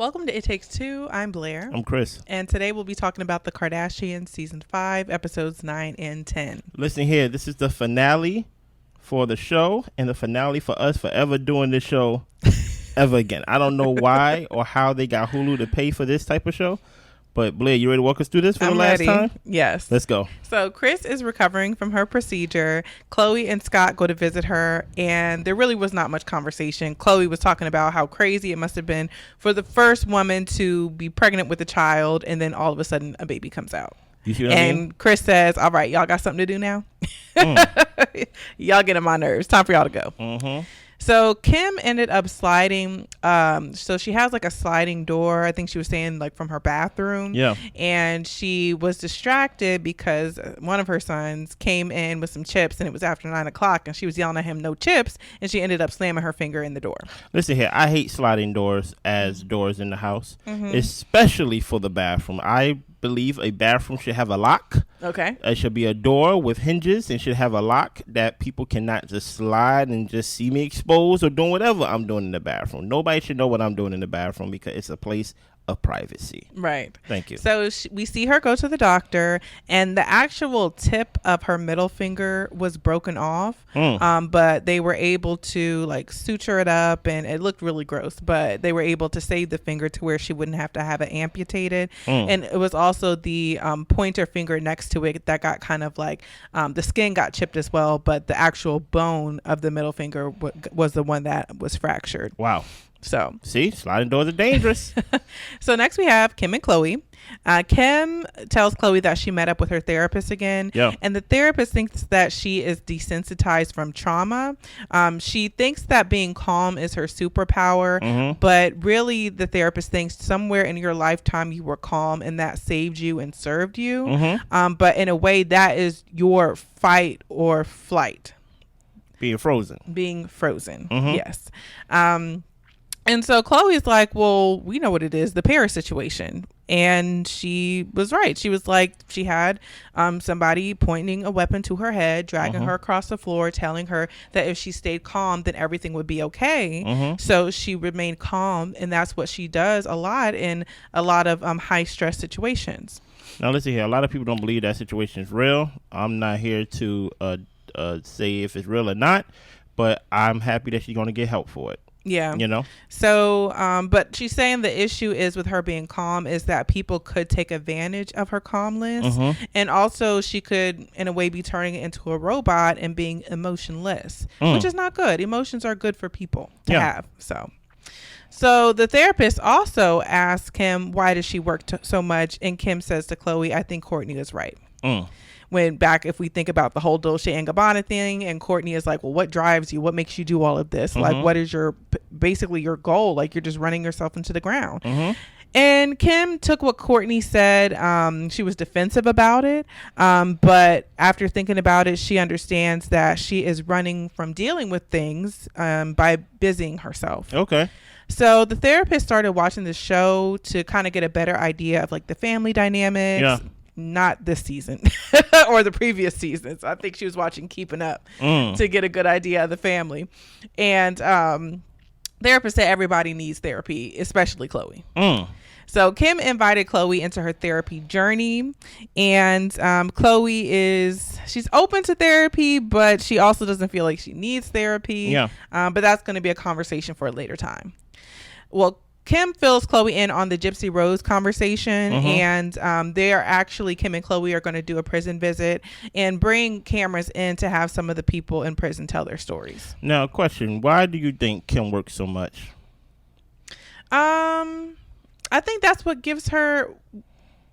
Welcome to It Takes Two. I'm Blair. I'm Chris. And today we'll be talking about the Kardashians season 5, episodes 9 and 10. Listen here, this is the finale for the show and the finale for us forever doing this show ever again. I don't know why or how they got Hulu to pay for this type of show. But Blair, you ready to walk us through this for the last time? Yes. Let's go. So Chris is recovering from her procedure. Khloe and Scott go to visit her, and there really was not much conversation. Khloe was talking about how crazy it must have been for the first woman to be pregnant with a child, and then all of a sudden a baby comes out. You see what I mean? And Chris says, all right, y'all got something to do now? Y'all get on my nerves. Time for y'all to go. Mm-hmm. So Kim ended up sliding. So she has like a sliding door. I think she was saying like from her bathroom. Yeah. And she was distracted because one of her sons came in with some chips, and it was after 9 o'clock, and she was yelling at him, "No chips!" And she ended up slamming her finger in the door. Listen here, I hate sliding doors as doors in the house, especially for the bathroom. I believe a bathroom should have a lock. Okay. It should be a door with hinges and should have a lock that people cannot just slide and just see me exposed or doing whatever I'm doing in the bathroom. Nobody should know what I'm doing in the bathroom because it's a place of privacy. Right. Thank you. So we see her go to the doctor, and the actual tip of her middle finger was broken off. But they were able to like suture it up, and it looked really gross, but they were able to save the finger to where she wouldn't have to have it amputated. And it was also the pointer finger next to it that got kind of like the skin got chipped as well, but the actual bone of the middle finger was the one that was fractured. Wow. So see, sliding doors are dangerous. So next we have Kim and Khloe. Kim tells Khloe that she met up with her therapist again. Yeah. And the therapist thinks that she is desensitized from trauma. She thinks that being calm is her superpower, but really the therapist thinks somewhere in your lifetime you were calm and that saved you and served you. But in a way that is your fight or flight. Being frozen. Yes. And so Khloe is like, well, we know what it is, the Paris situation. And she was right. She was like, she had somebody pointing a weapon to her head, dragging her across the floor, telling her that if she stayed calm, then everything would be okay. So she remained calm. And that's what she does a lot in a lot of high stress situations. Now, listen here. A lot of people don't believe that situation is real. I'm not here to say if it's real or not, but I'm happy that she's going to get help for it. Yeah. You know? So, but she's saying the issue is with her being calm is that people could take advantage of her calmness. And also she could, in a way, be turning it into a robot and being emotionless, which is not good. Emotions are good for people to have. So the therapist also asked Kim, why does she work so much? And Kim says to Khloe, I think Kourtney is right. When back, if we think about the whole Dolce & Gabbana thing, and Kourtney is like, well, what drives you? What makes you do all of this? Like, what is basically your goal? Like, you're just running yourself into the ground. And Kim took what Kourtney said. She was defensive about it. But after thinking about it, she understands that she is running from dealing with things by busying herself. Okay. So the therapist started watching the show to kind of get a better idea of like the family dynamics. Yeah. Not this season or the previous seasons. I think she was watching Keeping Up to get a good idea of the family. And therapist said everybody needs therapy, especially Khloe. So Kim invited Khloe into her therapy journey, and Khloe she's open to therapy, but she also doesn't feel like she needs therapy. Yeah. But that's going to be a conversation for a later time. Well, Kim fills Khloe in on the Gypsy Rose conversation, and they are actually, Kim and Khloe are going to do a prison visit and bring cameras in to have some of the people in prison tell their stories. Now, question, why do you think Kim works so much? I think that's what gives her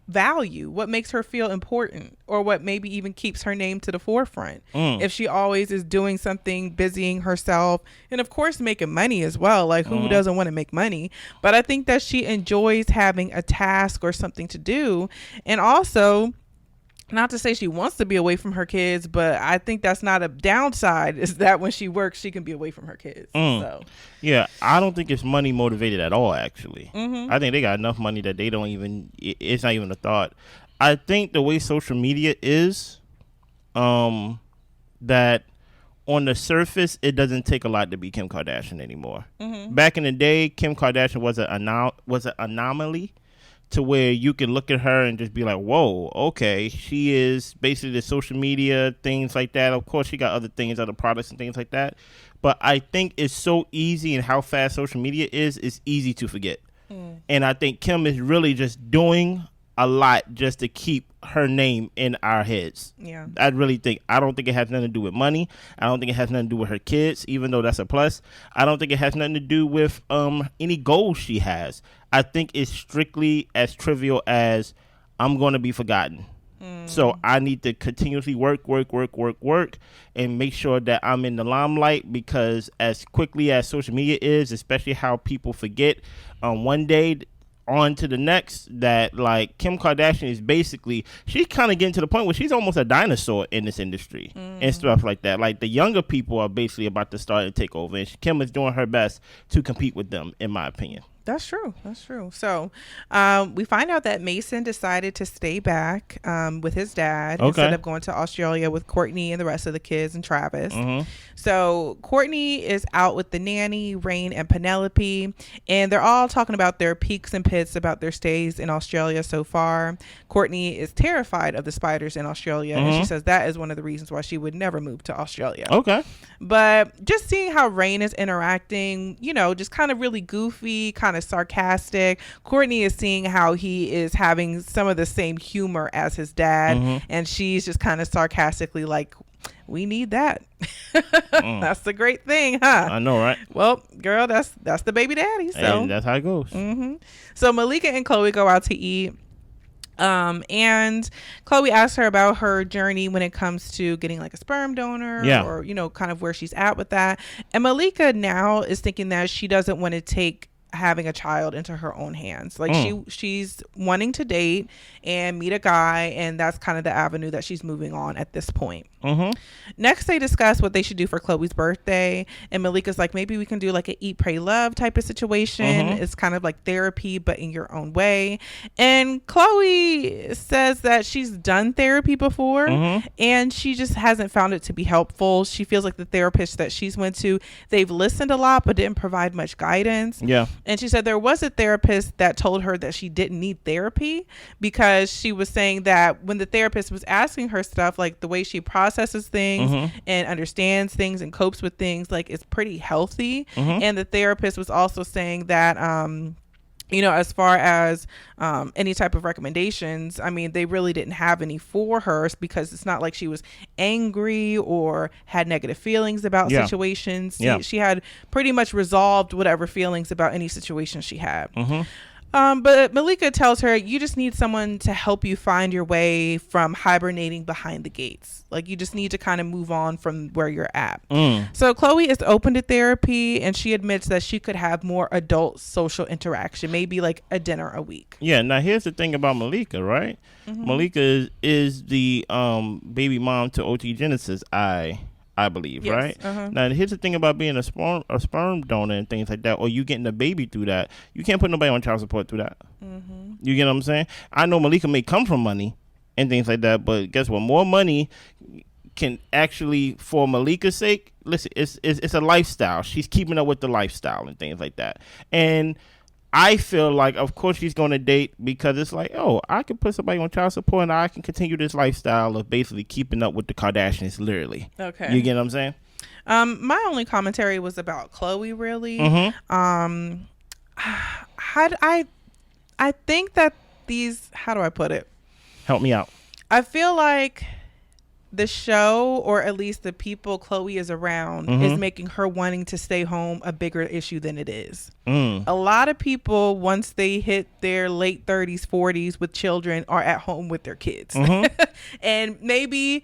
value, what makes her feel important, or what maybe even keeps her name to the forefront. If she always is doing something, busying herself, and of course making money as well, like who doesn't want to make money? But I think that she enjoys having a task or something to do. And also, not to say she wants to be away from her kids, but I think that's not a downside, is that when she works she can be away from her kids. So yeah, I don't think it's money motivated at all, actually. I think they got enough money that they don't even, it's not even a thought. I think the way social media is, that on the surface, it doesn't take a lot to be Kim Kardashian anymore. Mm-hmm. Back in the day, Kim Kardashian was an anomaly to where you can look at her and just be like, whoa, okay, she is basically the social media, things like that. Of course, she got other things, other products and things like that. But I think it's so easy, and how fast social media is, it's easy to forget. And I think Kim is really just doing a lot just to keep her name in our heads. Yeah. I don't think it has nothing to do with money. I don't think it has nothing to do with her kids, even though that's a plus. I don't think it has nothing to do with any goals she has. I think it's strictly as trivial as, I'm going to be forgotten. So I need to continuously work, and make sure that I'm in the limelight, because as quickly as social media is, especially how people forget one day on to the next, that like Kim Kardashian is basically, she's kind of getting to the point where she's almost a dinosaur in this industry and stuff like that. Like the younger people are basically about to start and take over, and Kim is doing her best to compete with them, in my opinion. That's true. So we find out that Mason decided to stay back with his dad instead of going to Australia with Kourtney and the rest of the kids and Travis. So Kourtney is out with the nanny, Rain, and Penelope, and they're all talking about their peaks and pits about their stays in Australia so far. Kourtney is terrified of the spiders in Australia, and she says that is one of the reasons why she would never move to Australia. But just seeing how Rain is interacting, just kind of really goofy, kind of sarcastic. Kourtney is seeing how he is having some of the same humor as his dad, and she's just kind of sarcastically like, we need that. That's the great thing, huh? I know, right? Well, girl, that's the baby daddy. So and that's how it goes. So Malika and Khloe go out to eat. And Khloe asks her about her journey when it comes to getting like a sperm donor, or kind of where she's at with that. And Malika now is thinking that she doesn't want to take having a child into her own hands. Like she's wanting to date and meet a guy, and that's kind of the avenue that she's moving on at this point. Next, they discuss what they should do for Khloe's birthday, and Malika's like, maybe we can do like an eat, pray, love type of situation. It's kind of like therapy, but in your own way. And Khloe says that she's done therapy before, and she just hasn't found it to be helpful. She feels like the therapists that she's went to, they've listened a lot but didn't provide much guidance. And she said there was a therapist that told her that she didn't need therapy, because she was saying that when the therapist was asking her stuff, like the way she processes things and understands things and copes with things, like it's pretty healthy. And the therapist was also saying that as far as any type of recommendations, I mean, they really didn't have any for her, because it's not like she was angry or had negative feelings about situations. She had pretty much resolved whatever feelings about any situation she had. But Malika tells her, you just need someone to help you find your way from hibernating behind the gates. Like, you just need to kind of move on from where you're at. So Khloe is open to therapy, and she admits that she could have more adult social interaction, maybe like a dinner a week. Now here's the thing about Malika, right? Malika is the baby mom to OT Genesis, I believe, right? Now, here's the thing about being a sperm donor and things like that, or you getting a baby through that. You can't put nobody on child support through that. You get what I'm saying? I know Malika may come from money and things like that, but guess what? More money can actually, for Malika's sake, listen, it's a lifestyle. She's keeping up with the lifestyle and things like that. And I feel like, of course, she's going to date, because it's like, oh, I can put somebody on child support and I can continue this lifestyle of basically keeping up with the Kardashians, literally. Okay. You get what I'm saying? My only commentary was about Khloe, really. I think that how do I put it? Help me out. I feel like the show, or at least the people Khloe is around, is making her wanting to stay home a bigger issue than it is. A lot of people, once they hit their late 30s, 40s with children, are at home with their kids. And maybe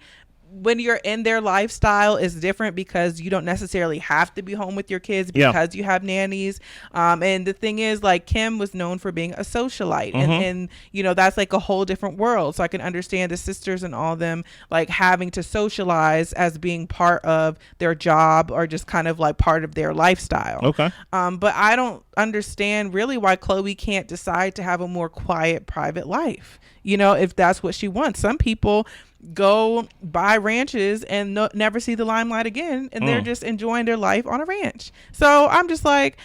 when you're in their lifestyle is different, because you don't necessarily have to be home with your kids because you have nannies. And the thing is, like, Kim was known for being a socialite, and that's like a whole different world. So I can understand the sisters and all them like having to socialize as being part of their job, or just kind of like part of their lifestyle. But I don't understand really why Khloe can't decide to have a more quiet, private life, if that's what she wants. Some people, go buy ranches and never see the limelight again, and they're just enjoying their life on a ranch. So I'm just like,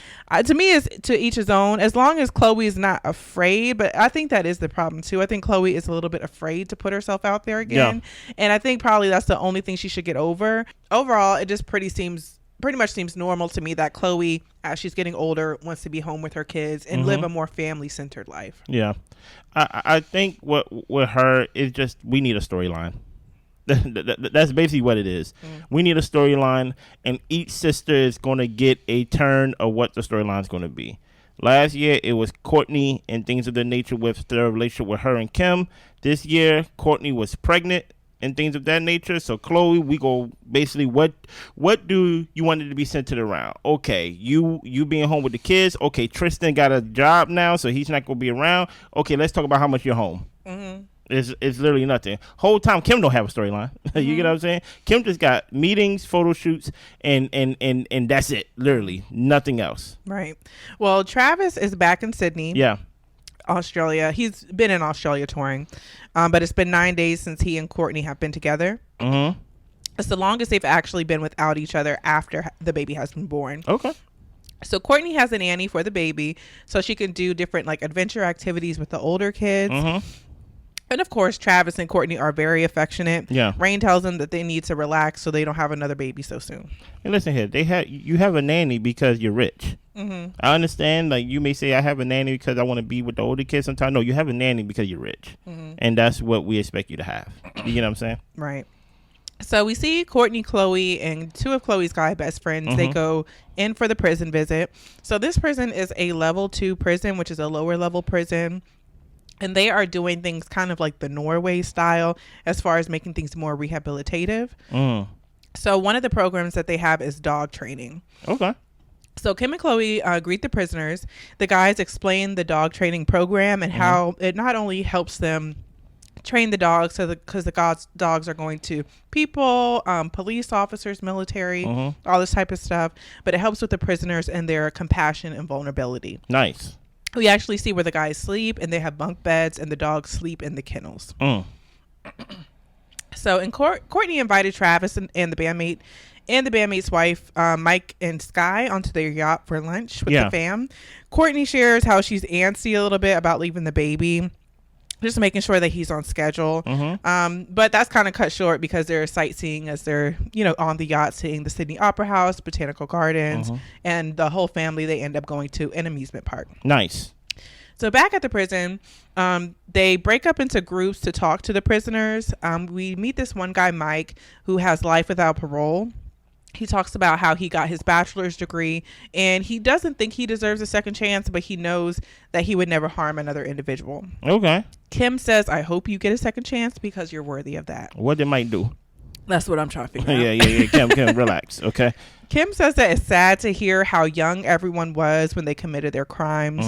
to me, it's to each his own, as long as Khloe is not afraid. But I think that is the problem too. I think Khloe is a little bit afraid to put herself out there again, and I think probably that's the only thing she should get over. Overall, it just pretty much seems normal to me that Khloe, as she's getting older, wants to be home with her kids and live a more family-centered life. Yeah. I think what with her is just, we need a storyline. That's basically what it is. We need a storyline, and each sister is going to get a turn of what the storyline is going to be. Last year, it was Kourtney and things of that nature with the relationship with her and Kim. This year, Kourtney was pregnant and things of that nature. So Khloe, we go basically, what do you want it to be centered around? Okay, you being home with the kids. Okay, Tristan got a job now, so he's not gonna be around. Okay, let's talk about how much you're home. It's literally nothing. Whole time Kim don't have a storyline. You get what I'm saying? Kim just got meetings, photo shoots, and that's it. Literally nothing else. Right. Well, Travis is back in Sydney. Yeah. Australia. He's been in Australia touring, but it's been 9 days since he and Kourtney have been together. It's the longest they've actually been without each other after the baby has been born. Okay. So Kourtney has a nanny for the baby, so she can do different like adventure activities with the older kids. And of course, Travis and Kourtney are very affectionate. Yeah. Rain tells them that they need to relax so they don't have another baby so soon. And listen here, you have a nanny because you're rich. I understand, like, you may say I have a nanny because I want to be with the older kids sometimes. No, you have a nanny because you're rich. And that's what we expect you to have. You get what I'm saying? Right. So we see Kourtney, Khloe, and two of Khloe's guy best friends. They go in for the prison visit. So this prison is a level 2 prison, which is a lower level prison. And they are doing things kind of like the Norway style as far as making things more rehabilitative. So one of the programs that they have is dog training. Okay. So Kim and Khloe greet the prisoners. The guys explain the dog training program and how it not only helps them train the dogs, because the dogs are going to people, police officers, military, all this type of stuff, but it helps with the prisoners and their compassion and vulnerability. Nice. We actually see where the guys sleep, and they have bunk beds, and the dogs sleep in the kennels. So, Kourtney invited Travis and the bandmate and the bandmate's wife, Mike and Sky, onto their yacht for lunch with the fam. Kourtney shares how she's antsy a little bit about leaving the baby, just making sure that he's on schedule. But that's kind of cut short because they're sightseeing as they're, on the yacht, seeing the Sydney Opera House, Botanical Gardens, and the whole family, they end up going to an amusement park. Nice. So back at the prison, they break up into groups to talk to the prisoners. We meet this one guy, Mike, who has life without parole. He talks about how he got his bachelor's degree, and he doesn't think he deserves a second chance, but he knows that he would never harm another individual. Okay. Kim says, I hope you get a second chance because you're worthy of that. What did Mike do? That's what I'm trying to figure out. Yeah. Kim, relax. Okay. Kim says that it's sad to hear how young everyone was when they committed their crimes.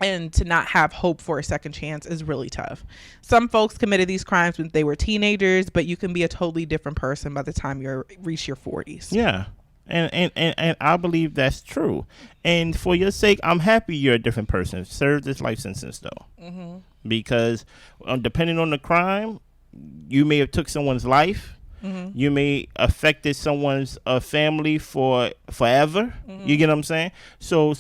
And to not have hope for a second chance is really tough. Some folks committed these crimes when they were teenagers, but you can be a totally different person by the time you reach your 40s. Yeah. And I believe that's true. And for your sake, I'm happy you're a different person. Serve this life sentence, though. Because depending on the crime, you may have took someone's life. You may affected someone's family for forever. You get what I'm saying? So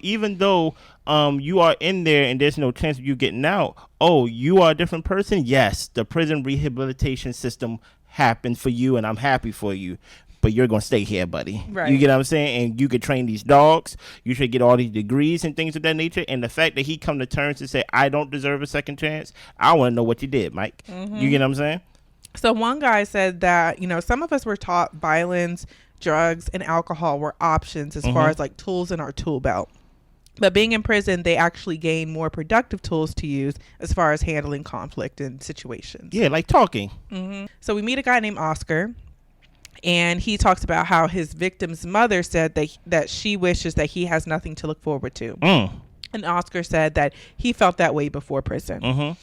even though you are in there and there's no chance of you getting out, you are a different person. Yes, the prison rehabilitation system happened for you, and I'm happy for you. But you're gonna stay here, buddy. Right. You get what I'm saying? And you could train these dogs. You should get all these degrees and things of that nature. And the fact that he come to terms and say, I don't deserve a second chance, I want to know what you did, Mike. You get what I'm saying? So one guy said that, some of us were taught violence, drugs, and alcohol were options as far as like tools in our tool belt. But being in prison, they actually gain more productive tools to use as far as handling conflict and situations. Yeah, like talking. So we meet a guy named Oscar, and he talks about how his victim's mother said that she wishes that he has nothing to look forward to. And Oscar said that he felt that way before prison.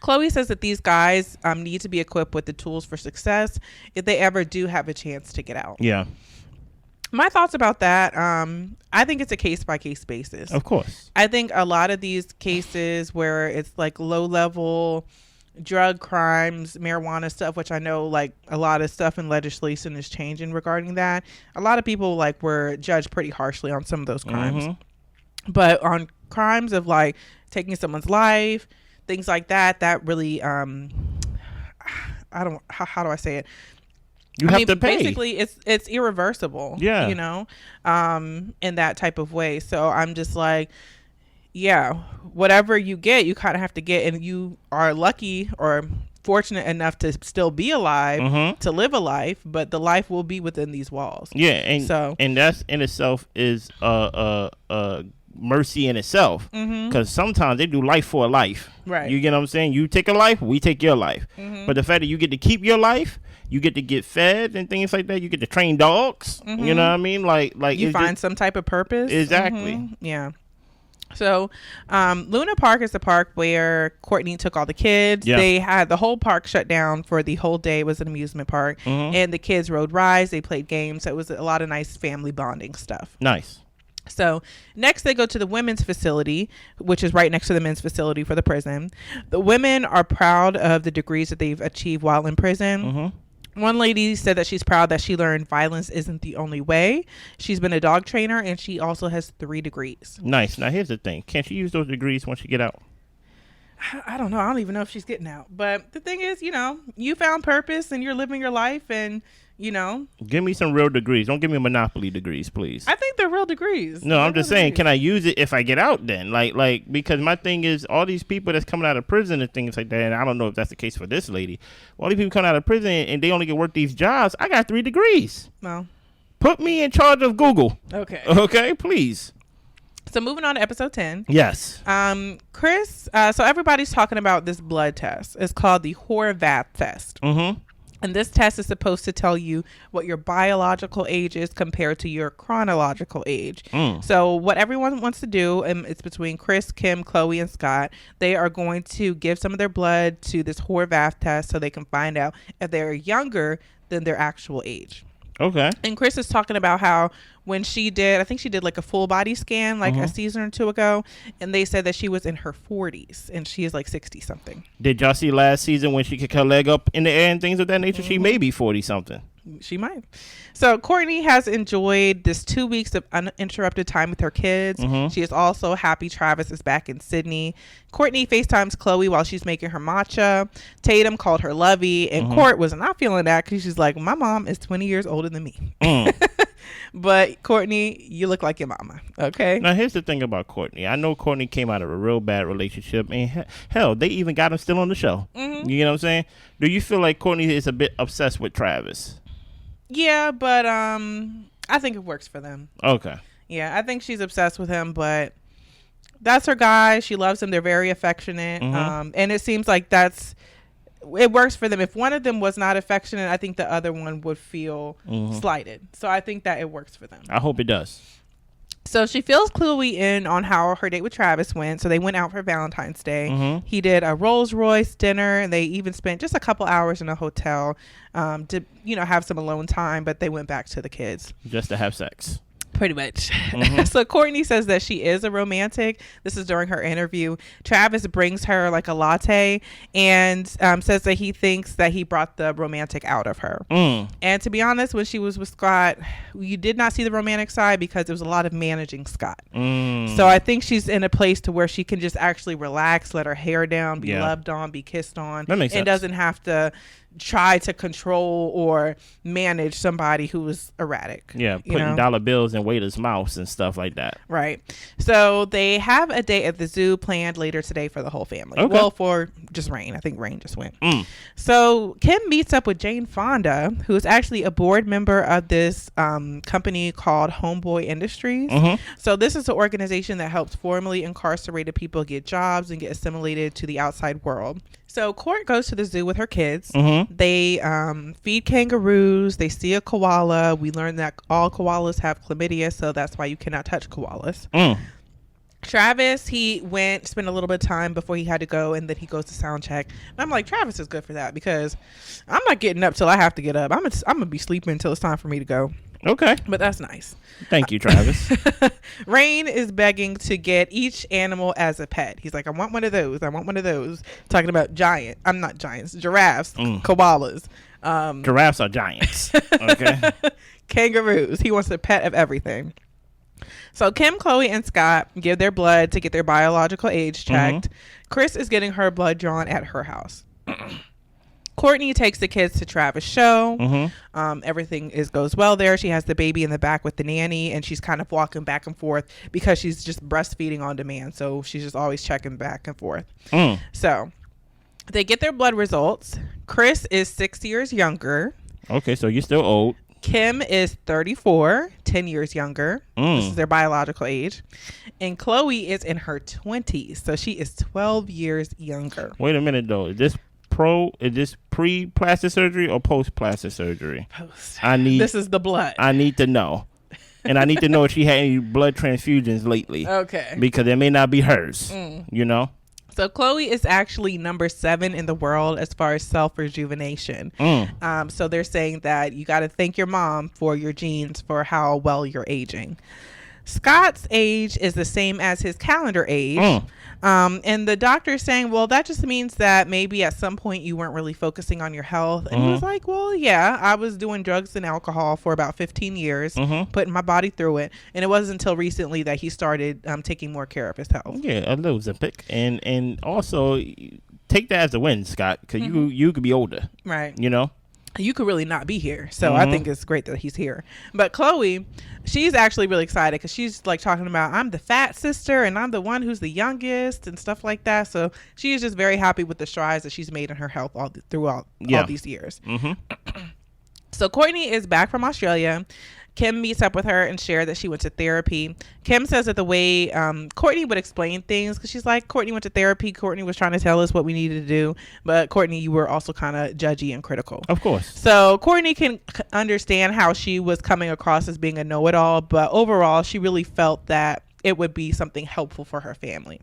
Khloe says that these guys need to be equipped with the tools for success if they ever do have a chance to get out. Yeah. My thoughts about that, I think it's a case-by-case basis. Of course. I think a lot of these cases where it's like low-level drug crimes, marijuana stuff, which I know like a lot of stuff in legislation is changing regarding that. A lot of people like were judged pretty harshly on some of those crimes. But on crimes of like taking someone's life, things like that, that really, how do I say it? You have to pay. Basically, it's irreversible. Yeah. You know, in that type of way. So I'm just like, yeah, whatever you get, you kind of have to get, and you are lucky or fortunate enough to still be alive to live a life, but the life will be within these walls. Yeah, and that's in itself is mercy in itself, because sometimes they do life for a life. Right. You get what I'm saying? You take a life, we take your life. But the fact that you get to keep your life, you get to get fed and things like that. You get to train dogs. You know what I mean? Like you find some type of purpose. Exactly. Yeah. So, Luna Park is the park where Kourtney took all the kids. Yeah. They had the whole park shut down for the whole day. It was an amusement park, and the kids rode rides. They played games. So it was a lot of nice family bonding stuff. Nice. So next they go to the women's facility, which is right next to the men's facility for the prison. The women are proud of the degrees that they've achieved while in prison. One lady said that she's proud that she learned violence isn't the only way. She's been a dog trainer, and she also has 3 degrees. Nice. Now, here's the thing. Can she use those degrees once she get out? I don't know. I don't even know if she's getting out. But the thing is, you know, you found purpose, and you're living your life, and, you know. Give me some real degrees. Don't give me Monopoly degrees, please. I think they're real degrees. No, I'm just saying, can I use it if I get out then? Like because my thing is all these people that's coming out of prison and things like that, and I don't know if that's the case for this lady. All these people coming out of prison and they only can work these jobs. I got 3 degrees. Well. Put me in charge of Google. Okay. Okay, please. So moving on to episode 10. Yes. Chris, so everybody's talking about this blood test. It's called the Horvath test. And this test is supposed to tell you what your biological age is compared to your chronological age. So what everyone wants to do, and it's between Chris, Kim, Khloe, and Scott, they are going to give some of their blood to this Horvath test so they can find out if they're younger than their actual age. Okay. And Chris is talking about how when she did, I think she did like a full body scan like a season or 2 ago, and they said that she was in her 40s and she is like 60 something. Did y'all see last season when she kicked her leg up in the air and things of that nature? She may be 40 something. She might. So Kourtney has enjoyed this 2 weeks of uninterrupted time with her kids. She is also happy Travis is back in Sydney. Kourtney FaceTimes Khloe while she's making her matcha. Tatum called her lovey, and Court was not feeling that because she's like, my mom is 20 years older than me. But Kourtney, you look like your mama. Okay. Now here's the thing about Kourtney. I know Kourtney came out of a real bad relationship, and hell, they even got him still on the show. You know what I'm saying? Do you feel like Kourtney is a bit obsessed with Travis? Yeah, but I think it works for them. Okay. Yeah, I think she's obsessed with him, but that's her guy. She loves him. They're very affectionate. And it seems like it works for them. If one of them was not affectionate, I think the other one would feel slighted. So I think that it works for them. I hope it does. So she fills Khloe in on how her date with Travis went. So they went out for Valentine's Day. He did a Rolls Royce dinner, and they even spent just a couple hours in a hotel to, have some alone time. But they went back to the kids. Just to have sex. Pretty much. So Kourtney says that she is a romantic. This is during her interview. Travis brings her like a latte and says that he thinks that he brought the romantic out of her. And to be honest, when she was with Scott, you did not see the romantic side because there was a lot of managing Scott. So I think she's in a place to where she can just actually relax, let her hair down, be loved on, be kissed on, and doesn't have to try to control or manage somebody who is erratic. Yeah, putting dollar bills in waiters' mouths and stuff like that. Right. So they have a date at the zoo planned later today for the whole family. Okay. Well, for just Rain. I think Rain just went. So Kim meets up with Jane Fonda, who is actually a board member of this company called Homeboy Industries. So this is an organization that helps formerly incarcerated people get jobs and get assimilated to the outside world. So Court goes to the zoo with her kids. They feed kangaroos. They see a koala. We learned that all koalas have chlamydia, so that's why you cannot touch koalas. Travis, he spent a little bit of time before he had to go, and then he goes to sound check. And I'm like, Travis is good for that because I'm not getting up till I have to get up. I'm gonna be sleeping until it's time for me to go. Okay. But that's nice. Thank you, Travis. Rain is begging to get each animal as a pet. He's like, I want one of those. I want one of those. Talking about I'm not giants, giraffes, koalas. Giraffes are giants. Okay. Kangaroos. He wants a pet of everything. So Kim, Khloe, and Scott give their blood to get their biological age checked. Kris is getting her blood drawn at her house. Kourtney takes the kids to Travis' show. Everything goes well there. She has the baby in the back with the nanny, and she's kind of walking back and forth because she's just breastfeeding on demand. So she's just always checking back and forth. So they get their blood results. Kris is 6 years younger. Okay, so you're still old. Kim is 34, 10 years younger. This is their biological age. And Khloe is in her 20s. So she is 12 years younger. Wait a minute, though. Is this pre-plastic surgery or post-plastic surgery? Post. This is the blood. I need to know. And I need to know if she had any blood transfusions lately. Okay. Because it may not be hers, you know? So Khloe is actually number 7 in the world as far as self-rejuvenation. So they're saying that you got to thank your mom for your genes for how well you're aging. Scott's age is the same as his calendar age. And the doctor's saying, well, that just means that maybe at some point you weren't really focusing on your health. And he was like, well, yeah, I was doing drugs and alcohol for about 15 years, putting my body through it. And it wasn't until recently that he started taking more care of his health. Yeah, a little Ozempic. And also take that as a win, Scott, because you could be older. Right. You know? You could really not be here. So I think it's great that he's here. But Khloe, she's actually really excited because she's like talking about, I'm the fat sister and I'm the one who's the youngest and stuff like that. So she is just very happy with the strides that she's made in her health throughout all these years. So Kourtney is back from Australia. Kim meets up with her and shared that she went to therapy. Kim says that the way Kourtney would explain things, because she's like, Kourtney went to therapy. Kourtney was trying to tell us what we needed to do. But Kourtney, you were also kind of judgy and critical. Of course. So Kourtney can understand how she was coming across as being a know-it-all. But overall, she really felt that it would be something helpful for her family.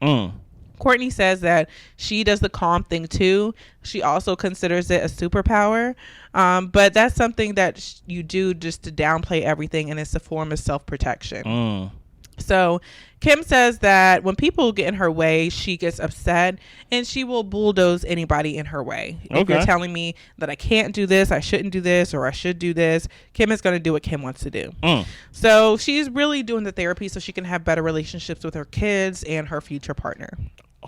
Kourtney says that she does the calm thing too. She also considers it a superpower. But that's something that you do just to downplay everything, and it's a form of self-protection. So Kim says that when people get in her way, she gets upset and she will bulldoze anybody in her way. If you're telling me that I can't do this, I shouldn't do this, or I should do this, Kim is going to do what Kim wants to do. So she's really doing the therapy so she can have better relationships with her kids and her future partner.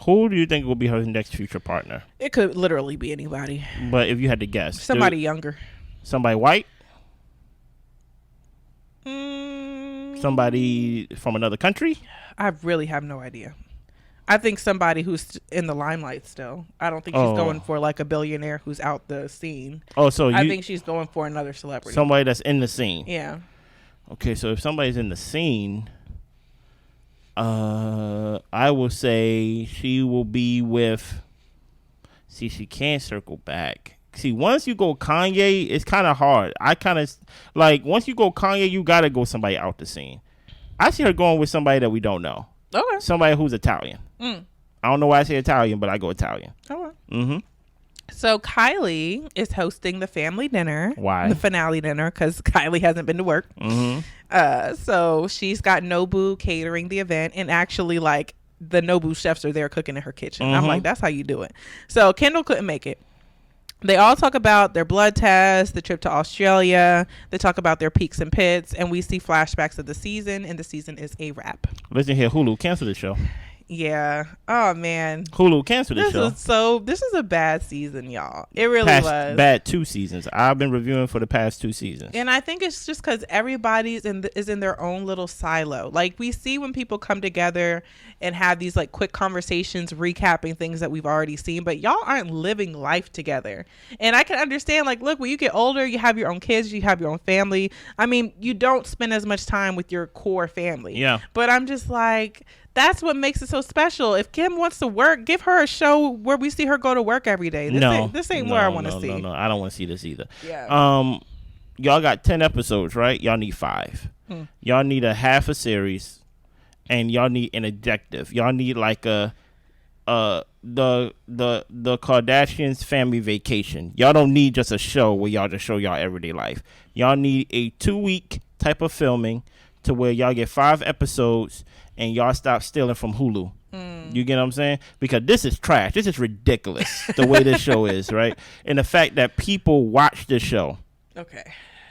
Who do you think will be her next future partner? It could literally be anybody. But if you had to guess. Somebody younger. Somebody white? Somebody from another country? I really have no idea. I think somebody who's in the limelight still. I don't think she's going for like a billionaire who's out the scene. I think she's going for another celebrity. Somebody that's in the scene. Yeah. Okay, so if somebody's in the scene, I will say she will be with. See, she can't circle back. See, once you go Kanye, it's kind of hard. I kind of like once you go Kanye, you gotta go somebody out the scene. I see her going with somebody that we don't know. Okay. Somebody who's Italian. I don't know why I say Italian, but I go Italian. Okay. So Kylie is hosting the family dinner. Why? The finale dinner, because Kylie hasn't been to work. So she's got Nobu catering the event, and actually like the Nobu chefs are there cooking in her kitchen. I'm like, that's how you do it. So Kendall couldn't make it. They all talk about their blood tests, the trip to Australia. They talk about their peaks and pits, and we see flashbacks of the season, and the season is a wrap. Listen here, Hulu, cancel the show. Yeah. Oh man. Hulu, cancel the show. This is a bad season, y'all. It really was. Bad 2 seasons. I've been reviewing for the past 2 seasons. And I think it's just because everybody's is in their own little silo. Like we see when people come together and have these like quick conversations recapping things that we've already seen, but y'all aren't living life together. And I can understand, like, look, when you get older, you have your own kids, you have your own family. I mean, you don't spend as much time with your core family. Yeah. But I'm just like, that's what makes it so special. If Kim wants to work, give her a show where we see her go to work every day. This ain't where I want to see. No, I don't want to see this either. Yeah. Y'all got 10 episodes, right? Y'all need 5. Y'all need a half a series, and y'all need an objective. Y'all need like the Kardashians family vacation. Y'all don't need just a show where y'all just show y'all everyday life. Y'all need a 2-week type of filming to where y'all get 5 episodes and y'all stop stealing from Hulu. You get what I'm saying? Because this is trash. This is ridiculous the way this show is, right? And the fact that people watch this show. Okay.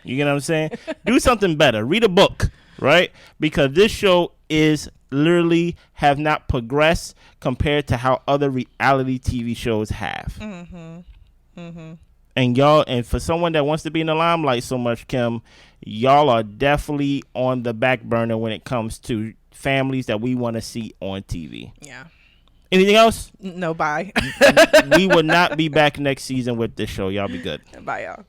You get what I'm saying? Do something better. Read a book, right? Because this show is literally have not progressed compared to how other reality TV shows have. And y'all, and for someone that wants to be in the limelight so much, Kim, y'all are definitely on the back burner when it comes to families that we want to see on TV. Yeah. Anything else? No, bye. We will not be back next season with this show. Y'all be good. Bye, y'all.